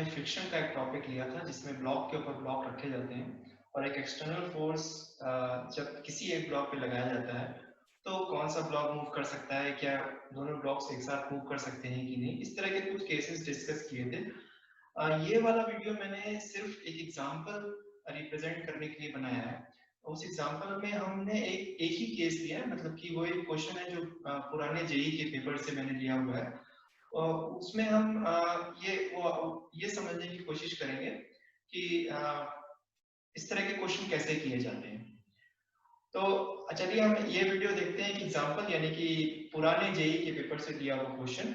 Friction का एक topic लिया था जिसमें ब्लॉक के ऊपर ब्लॉक रखे जाते हैं और एक एक्सटर्नल फोर्स जब किसी एक ब्लॉक पे लगाया जाता है तो कौन सा ब्लॉक मूव कर सकता है, क्या दोनों ब्लॉक्स एक साथ मूव कर सकते हैं कि नहीं, इस तरह के कुछ केसेस डिस्कस किए थे। ये वाला वीडियो मैंने सिर्फ एक एग्जांपल रिप्रेजेंट करने के लिए बनाया है। उस एग्जांपल में हमने एक ही केस लिया है, मतलब कि वो एक क्वेश्चन है जो पुराने जेई के पेपर से मैंने लिया हुआ है। उसमें हम ये समझने की कोशिश करेंगे कि इस तरह के क्वेश्चन कैसे किए जाते हैं। तो चलिए हम ये वीडियो देखते हैं कि एग्जांपल यानी कि पुराने जेई के पेपर से लिया हुआ क्वेश्चन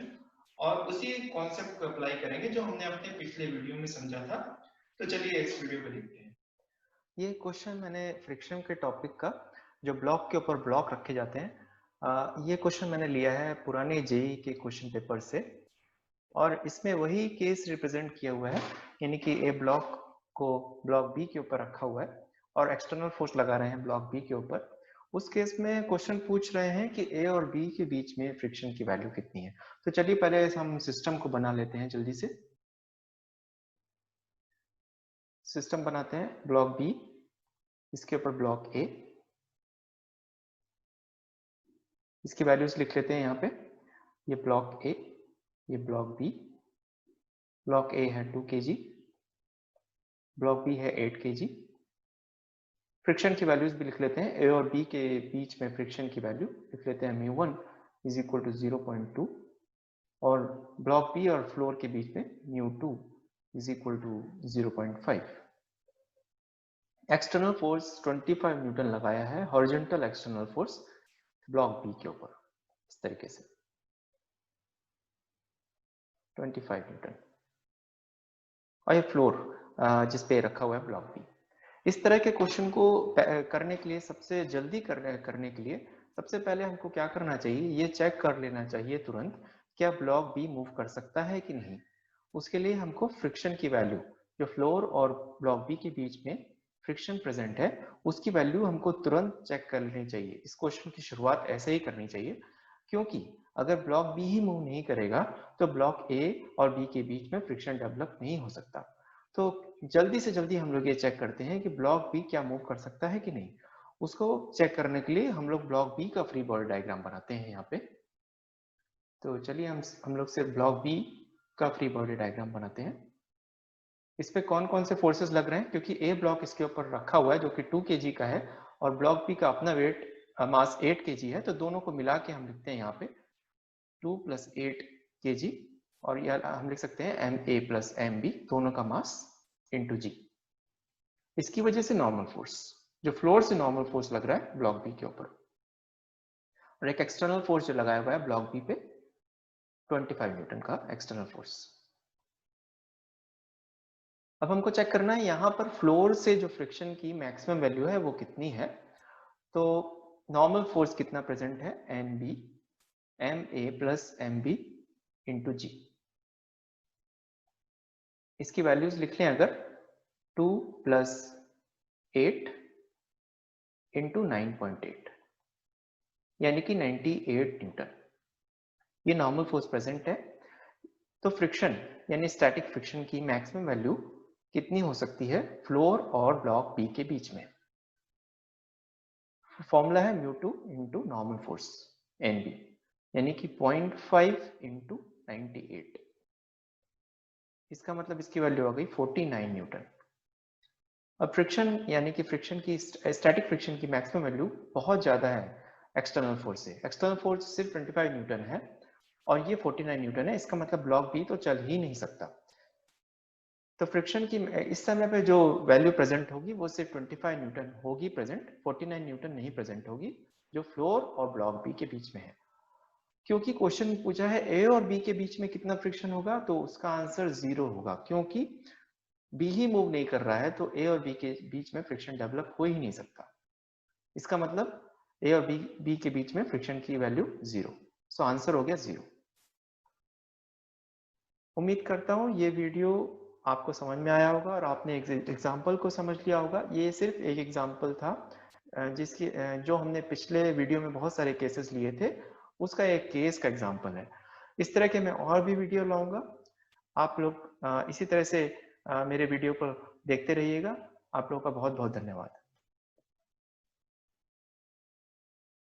और उसी कॉन्सेप्ट को अप्लाई करेंगे जो हमने अपने पिछले वीडियो में समझा था। तो चलिए इस वीडियो को देखते हैं। ये क्वेश्चन मैंने फ्रिक्शन के टॉपिक का, जो ब्लॉक के ऊपर ब्लॉक रखे जाते हैं, ये क्वेश्चन मैंने लिया है पुराने जेई के क्वेश्चन पेपर से और इसमें वही केस रिप्रेजेंट किया हुआ है, यानी कि ए ब्लॉक को ब्लॉक बी के ऊपर रखा हुआ है और एक्सटर्नल फोर्स लगा रहे हैं ब्लॉक बी के ऊपर। उस केस में क्वेश्चन पूछ रहे हैं कि ए और बी के बीच में फ्रिक्शन की वैल्यू कितनी है। तो चलिए पहले हम सिस्टम को बना लेते हैं जल्दी से। सिस्टम बनाते हैं, ब्लॉक बी, इसके ऊपर ब्लॉक ए, इसकी वैल्यूज लिख लेते हैं यहाँ पे। ये ब्लॉक ए, ये ब्लॉक बी। ब्लॉक ए है 2 kg, ब्लॉक बी है 8 kg। फ्रिक्शन की वैल्यूज भी लिख लेते हैं। ए और बी के बीच में फ्रिक्शन की वैल्यू लिख लेते हैं μ1 इज इक्वल टू 0.2 और ब्लॉक बी और फ्लोर के बीच में μ2 is equal to 0.5। External force 25 newton लगाया है, horizontal external force block B के ऊपर इस तरीके से 25 न्यूटन और ये फ्लोर जिसपे रखा हुआ है ब्लॉक बी। इस तरह के क्वेश्चन को करने के लिए, सबसे जल्दी करने के लिए सबसे पहले हमको क्या करना चाहिए, ये चेक कर लेना चाहिए तुरंत क्या ब्लॉक बी मूव कर सकता है कि नहीं। उसके लिए हमको फ्रिक्शन की वैल्यू, जो फ्लोर और ब्लॉक बी के बीच में फ्रिक्शन प्रेजेंट है, उसकी वैल्यू हमको तुरंत चेक कर लेनी चाहिए। इस क्वेश्चन की शुरुआत ऐसे ही करनी चाहिए, क्योंकि अगर ब्लॉक बी ही मूव नहीं करेगा तो ब्लॉक ए और बी के बीच में फ्रिक्शन डेवलप नहीं हो सकता। तो जल्दी से जल्दी हम लोग ये चेक करते हैं कि ब्लॉक बी क्या मूव कर सकता है कि नहीं। उसको चेक करने के लिए हम लोग ब्लॉक बी का फ्री बॉडी डायग्राम बनाते हैं यहाँ पे। तो चलिए हम लोग सिर्फ ब्लॉक बी का फ्री बॉडी डायग्राम बनाते हैं। इस पे कौन कौन से फोर्सेस लग रहे हैं, क्योंकि ए ब्लॉक इसके ऊपर रखा हुआ है जो कि 2 kg का है और ब्लॉक बी का अपना वेट मास 8 kg है, तो दोनों को मिला के हम लिखते हैं यहाँ पे 2 + 8 kg और यह हम लिख सकते हैं ma + mb, दोनों का मास इंटू जी। इसकी वजह से नॉर्मल फोर्स, जो फ्लोर से नॉर्मल फोर्स लग रहा है ब्लॉक बी के ऊपर, और एक एक्सटर्नल फोर्स जो लगाया हुआ है ब्लॉक बी पे 25 न्यूटन का एक्सटर्नल फोर्स। अब हमको चेक करना है यहाँ पर फ्लोर से जो फ्रिक्शन की मैक्सिमम वैल्यू है वो कितनी है। तो नॉर्मल फोर्स कितना प्रेजेंट है, mb, ma + mb इंटू जी। इसकी वैल्यूज लिख लें अगर 2 + 8 इंटू 9.8 यानी कि 98 न्यूटन, ये नॉर्मल फोर्स प्रेजेंट है। तो फ्रिक्शन यानी स्टैटिक फ्रिक्शन की मैक्सिमम वैल्यू कितनी हो सकती है फ्लोर और ब्लॉक बी के बीच में। फॉर्मूला है μ2 इंटू नॉर्मल फोर्स nb, यानी कि 0.5 इंटू 98। इसका मतलब इसकी वैल्यू हो गई 49 न्यूटन। अब फ्रिक्शन यानी कि फ्रिक्शन की स्टैटिक फ्रिक्शन की मैक्सिमम वैल्यू बहुत ज्यादा है एक्सटर्नल फोर्स से। एक्सटर्नल फोर्स सिर्फ 25 न्यूटन है और ये 49 न्यूटन है, इसका मतलब ब्लॉक बी तो चल ही नहीं सकता। तो फ्रिक्शन की इस समय पे जो वैल्यू प्रेजेंट होगी वो सिर्फ 25 न्यूटन होगी प्रेजेंट, 49 न्यूटन नहीं प्रेजेंट होगी, जो फ्लोर और ब्लॉक बी के बीच में है। क्योंकि क्वेश्चन पूछा है ए और बी के बीच में कितना फ्रिक्शन होगा, तो उसका आंसर 0 होगा, क्योंकि बी ही मूव नहीं कर रहा है तो ए और बी के बीच में फ्रिक्शन डेवलप हो ही नहीं सकता। इसका मतलब ए और बी के बीच में फ्रिक्शन की वैल्यू 0, सो आंसर हो गया 0। उम्मीद करता हूँ ये वीडियो आपको समझ में आया होगा और आपने एग्जाम्पल को समझ लिया होगा। ये सिर्फ एक एग्जाम्पल था जिसकी जो हमने पिछले वीडियो में बहुत सारे केसेस लिए थे, उसका एक केस का एग्जाम्पल है। इस तरह के मैं और भी वीडियो लाऊंगा। आप लोग इसी तरह से मेरे वीडियो को देखते रहिएगा। आप लोगों का बहुत बहुत धन्यवाद।